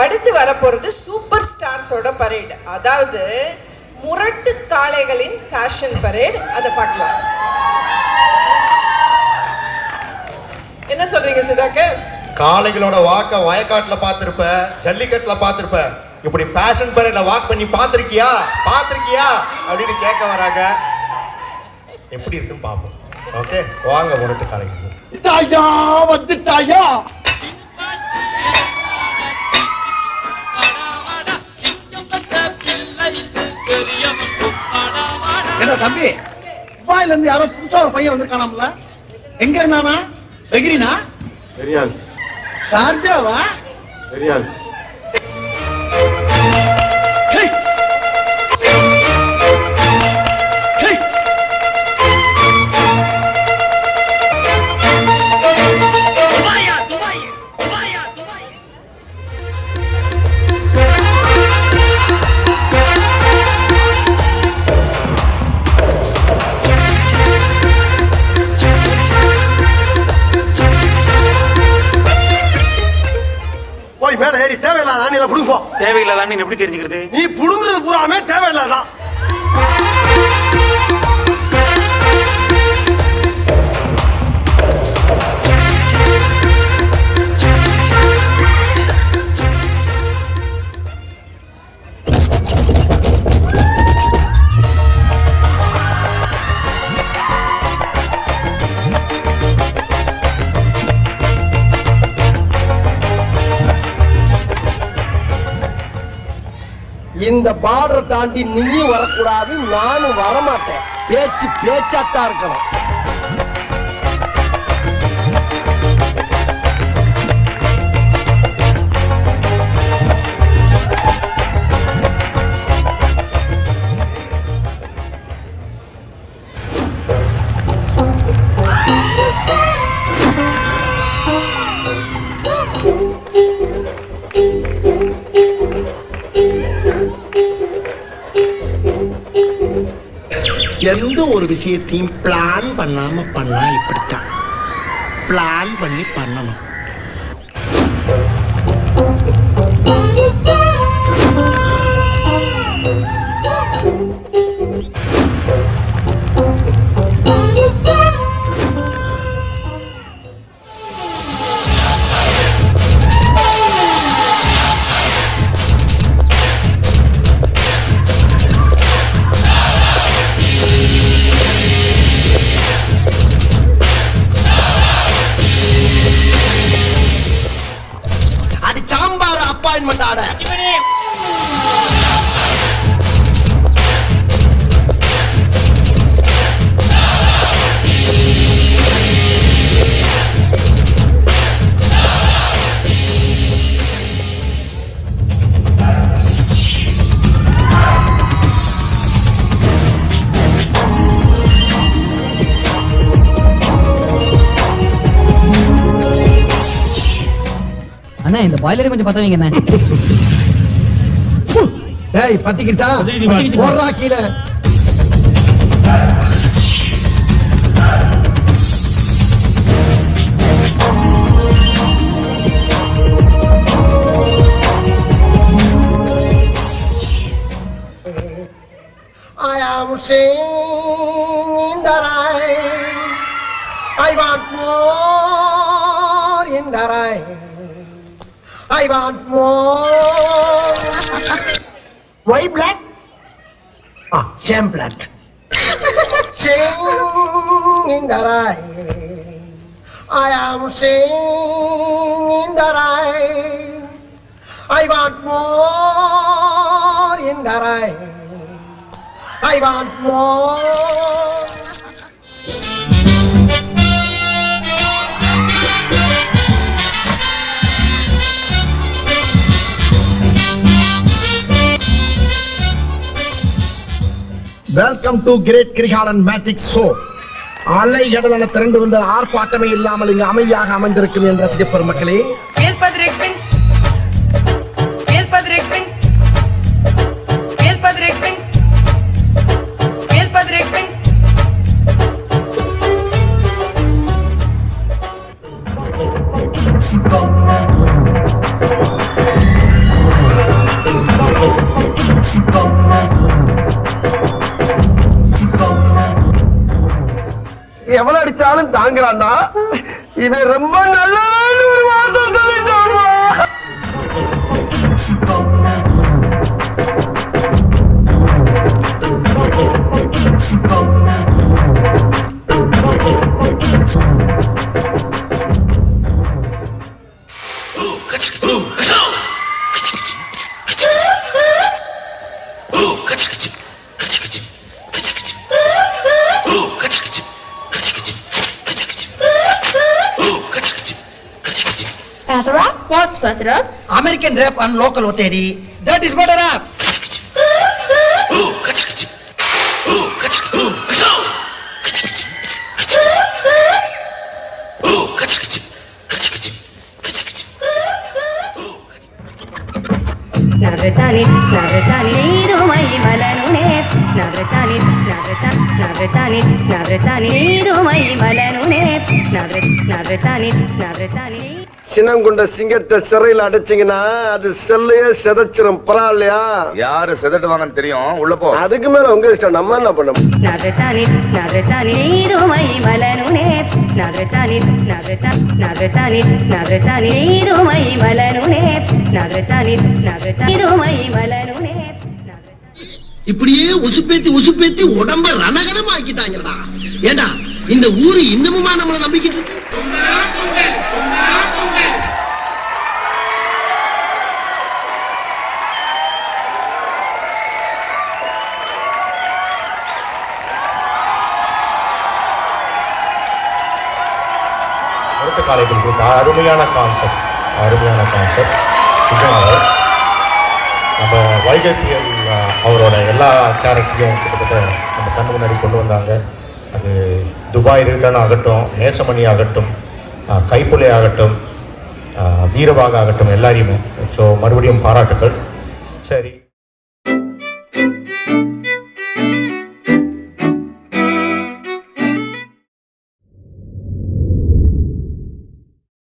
அடுத்து வரப்போறது super ஸ்டார்ஸோட parade, அதாவது முரட்டு காளைகளின் ஃபேஷன் பரேட். அதை பார்க்கலாம். என்ன சொல்றீங்க சுதாகர்? காளைகளோட வாக்க வயக்காட்டுல பாத்திருப்ப, ஜல்லிக்கட்டுல பாத்திருப்ப, இப்படி ஃபேஷன் பரேட்ல வாக் பண்ணி பாத்திருக்கியா அப்படின்னு கேட்க வராங்க. எப்படி இருக்குன்னு பாப்போம். ஓகே, வாங்க முரட்டு காளைகள். வந்துட்டாயா என்ன தம்பி, துபாயில இருந்து யாரோ புதுசா ஒரு பையன் வந்திருக்கானாம்ல? எங்க இருந்தானா? வெகிரினா? தெரியாது. ஷார்ஜாவா? தெரியாது. மேல ஏறி தேவையில்லாத ஆணியில புடுங்கோ. தேவையில்லாத ஆணி எப்படி தெரிஞ்சுக்கிறது? நீ புடுங்குறது பூராமே தேவையில்லாதான். இந்த பார்டரை தாண்டி நீயும் வரக்கூடாது, நானும் வரமாட்டேன். பேச்சு பேச்சாத்தான் இருக்கணும். எந்த ஒரு விஷயத்தையும் பிளான் பண்ணாம பண்ணா இப்படித்தான். பிளான் பண்ணி பண்ணணும். அண்ணா, இந்த பாய்லரை கொஞ்சம் பத்த வைங்க. ஏய், பத்திக்கிச்சா? போடுறா கீழே. I am singing in the rain. I want more in the rain. I want more. Why black? Ah, sham blood. Sing in the rain. I am singing in the rain. I want more in the rain. I want more. Welcome to great Kirikalan magic show. அலை கடலான திரண்டு வந்து ஆர்ப்பாட்டமே இல்லாமல் இங்கு அமைதியாக அமைந்திருக்கும் என் ரசிக பெருமக்களே, இவன் ரொம்ப நல்ல ஒரு வார்த்தை சொல்லிட்டாமா. Pathrop? What's Pathrop? American rap and local otedi. That is better rap. Navratani, Navratani, Idumai Malanune. Navratani, Navratani, Navratani, Idumai Malanune. Navratani, Navratani. சினம் கொண்ட சிங்கத்தை சிறையில் அடைச்சிங்கன்னா அது செல்லையே செதைச்சிரும். பரவாயில்லையா? யாரு செதட்டுவாங்கன்னு தெரியும், உள்ள போ. அதுக்கு மேல உங்க இஷ்டம், நம்ம என்ன பண்ண? Navratani, Navratani, Idumai Malanune. Navratani, Navratani, Navratani, Idumai Malanune. Navratani, Navratani, Idumai Malanune. இப்படியே உசுப்பேத்தி உடம்ப ரணகலமா ஆக்கிட்டாங்கடா. ஏண்டா இந்த ஊரு இன்னமுமா நம்மள நம்பிக்கிட்டு இருக்கு? அடுத்த காலேஜுக்கு அருமையான கான்செப்ட் நிஜமாக நம்ம வைகைபிஎல் அவரோட எல்லா கேரக்டரையும் கிட்டத்தட்ட நம்ம கண்ணு முன்னாடி கொண்டு வந்தாங்க. அது துபாய் ரிட்டர்ன் ஆகட்டும், நேசமணி ஆகட்டும், கைப்புலை ஆகட்டும், வீரபாக ஆகட்டும், எல்லாரையுமே. ஸோ மறுபடியும் பாராட்டுக்கள். சரி.